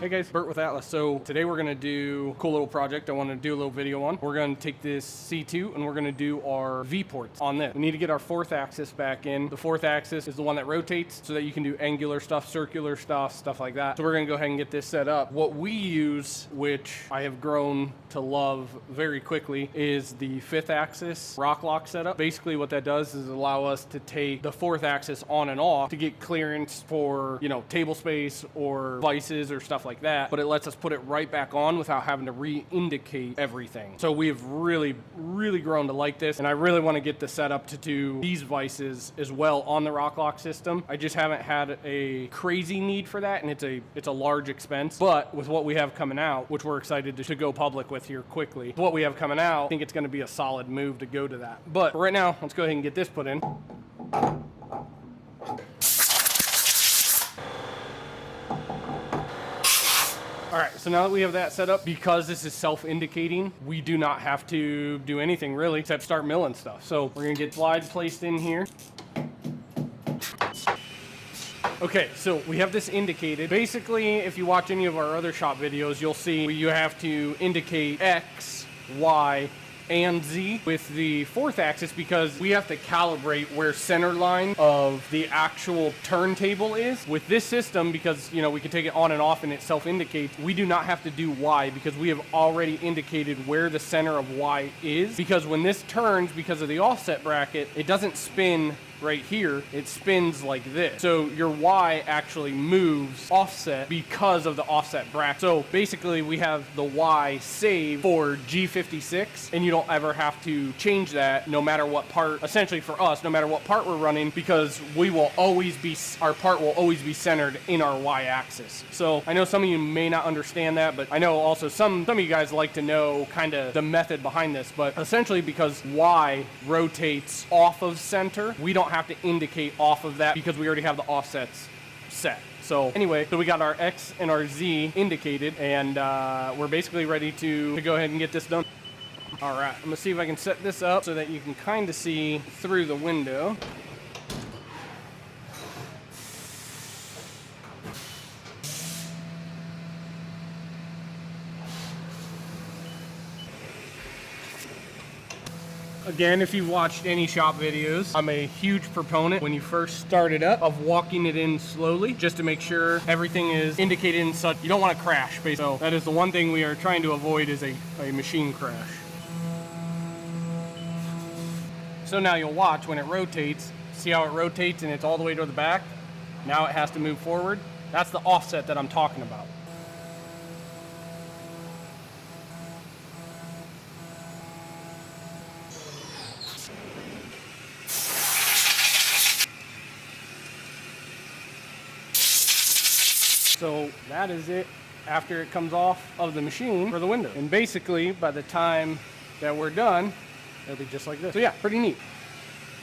Hey guys, Bert with Atlas. So today we're gonna do a cool little project I want to do a little video on. We're gonna take this C2 and we're gonna do our V ports on this. We need to get our fourth axis back in. The fourth axis is the one that rotates so that you can do angular stuff, circular stuff like that. So we're gonna go ahead and get this set up. What we use, which I have grown to love very quickly, is the fifth axis rock lock setup. Basically what that does is allow us to take the fourth axis on and off to get clearance for, you know, table space or vices or stuff like that, but it lets us put it right back on without having to re-indicate everything. So we have really grown to like this, and I really want to get the setup to do these vices as well on the rock lock system. I just haven't had a crazy need for that, and it's a large expense, but with what we have coming out, which we're excited to go public with here quickly, what we have coming out, I think it's going to be a solid move to go to that. But for right now, let's go ahead and get this put in. All right, so now that we have that set up, because this is self-indicating, we do not have to do anything really except start milling stuff. So we're gonna get slides placed in here. Okay, so we have this indicated. Basically, if you watch any of our other shop videos, you'll see you have to indicate X, Y, and Z with the fourth axis because we have to calibrate where center line of the actual turntable is. With this system, because you know we can take it on and off and it self-indicates, we do not have to do Y because we have already indicated where the center of Y is. Because when this turns, because of the offset bracket, it doesn't spin right here, it spins like this. So your Y actually moves offset because of the offset bracket. So basically we have the Y saved for G56, and you don't ever have to change that no matter what part, essentially for us, no matter what part we're running, because we will always be, our part will always be centered in our Y axis. So I know some of you may not understand that, but I know also some of you guys like to know kind of the method behind this, but essentially because Y rotates off of center, we don't have to indicate off of that because we already have the offsets set. So anyway, so we got our X and our Z indicated, and we're basically ready to go ahead and get this done. All right, I'm gonna see if I can set this up so that you can kind of see through the window. Again, if you've watched any shop videos, I'm a huge proponent when you first start it up of walking it in slowly just to make sure everything is indicated in such, you don't want to crash. Basically. So that is the one thing we are trying to avoid is a machine crash. So now you'll watch when it rotates, see how it rotates and it's all the way to the back? Now it has to move forward. That's the offset that I'm talking about. So that is it after it comes off of the machine for the window. And basically, by the time that we're done, it'll be just like this. So yeah, pretty neat.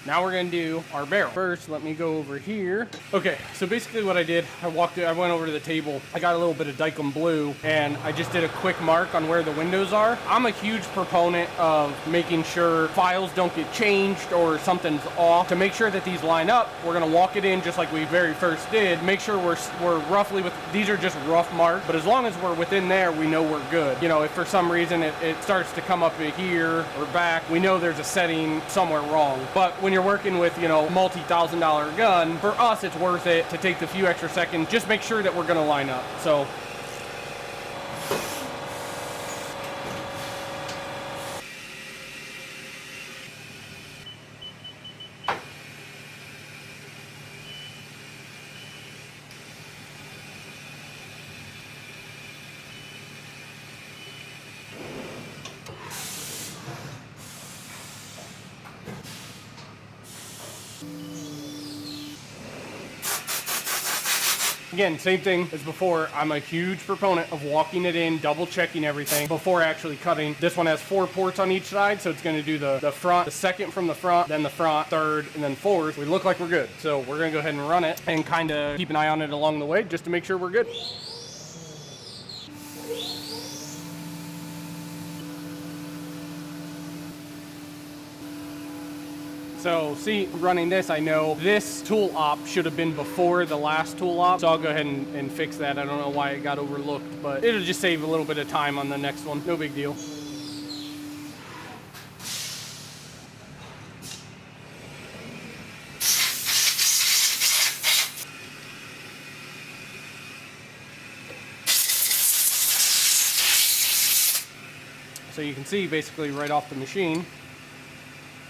Now we're gonna do our barrel. First, let me go over here. Okay, so basically what I did, I went over to the table, I got a little bit of Dykem blue, and I just did a quick mark on where the windows are. I'm a huge proponent of making sure files don't get changed or something's off. To make sure that these line up, we're gonna walk it in just like we very first did. Make sure we're roughly with, these are just rough marks, but as long as we're within there, we know we're good. You know, if for some reason it starts to come up here or back, we know there's a setting somewhere wrong. But when you're working with, you know, multi-$1,000 gun, for us it's worth it to take the few extra seconds, just make sure that we're gonna line up. So again, same thing as before. I'm a huge proponent of walking it in, double checking everything before actually cutting. This one has 4 ports on each side, so it's going to do the front, the second from the front, then the front, third, and then fourth. We look like we're good. So we're going to go ahead and run it and kind of keep an eye on it along the way just to make sure we're good. So see, running this, I know this tool op should have been before the last tool op. So I'll go ahead and fix that. I don't know why it got overlooked, but it'll just save a little bit of time on the next one. No big deal. So you can see basically right off the machine,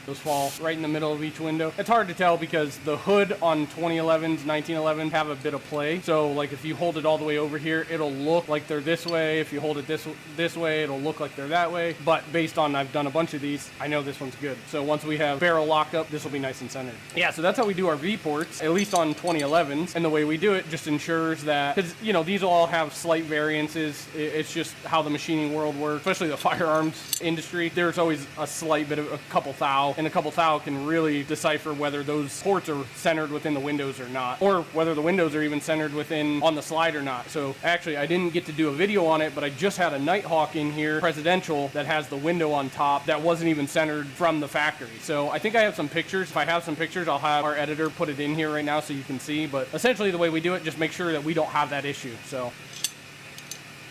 those fall right in the middle of each window. It's hard to tell because the hood on 2011s, 1911 have a bit of play. So like if you hold it all the way over here, it'll look like they're this way. If you hold it this way, it'll look like they're that way. But based on, I've done a bunch of these, I know this one's good. So once we have barrel lockup, this will be nice and centered. Yeah, so that's how we do our V ports, at least on 2011s. And the way we do it just ensures that, because you know, these will all have slight variances. It's just how the machining world works, especially the firearms industry. There's always a slight bit of a couple thou, and a couple thou can really decipher whether those ports are centered within the windows or not, or whether the windows are even centered within on the slide or not. So actually, I didn't get to do a video on it, but I just had a Nighthawk in here, presidential, that has the window on top that wasn't even centered from the factory. So I think I have some pictures. If I have some pictures, I'll have our editor put it in here right now so you can see. But essentially, the way we do it, just make sure that we don't have that issue. So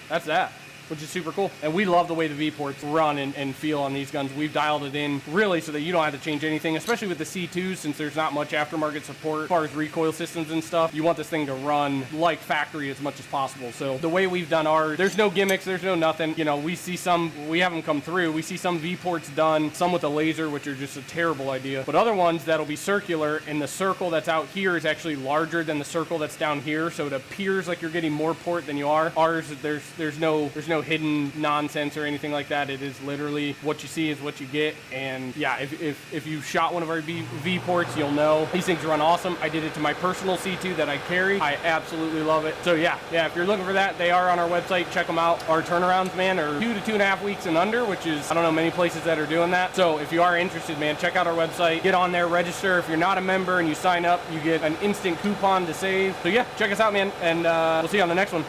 that's that, which is super cool. And we love the way the V-ports run and feel on these guns. We've dialed it in really so that you don't have to change anything, especially with the C2s, since there's not much aftermarket support as far as recoil systems and stuff. You want this thing to run like factory as much as possible. So the way we've done ours, there's no gimmicks, there's no nothing. You know, we see some, we haven't come through. We see some V-ports done, some with a laser, which are just a terrible idea. But other ones that'll be circular, and the circle that's out here is actually larger than the circle that's down here. So it appears like you're getting more port than you are. Ours, there's no hidden nonsense or anything like that. It is literally what you see is what you get. And yeah, if you shot one of our V ports, you'll know these things run awesome. I did it to my personal C2 that I carry. I absolutely love it. So yeah, if you're looking for that, they are on our website. Check them out. Our turnarounds, man, are 2 to 2.5 weeks and under, which is, I don't know many places that are doing that. So if you are interested, man, check out our website, get on there, register. If you're not a member and you sign up, you get an instant coupon to save. So yeah, check us out, man, and we'll see you on the next one.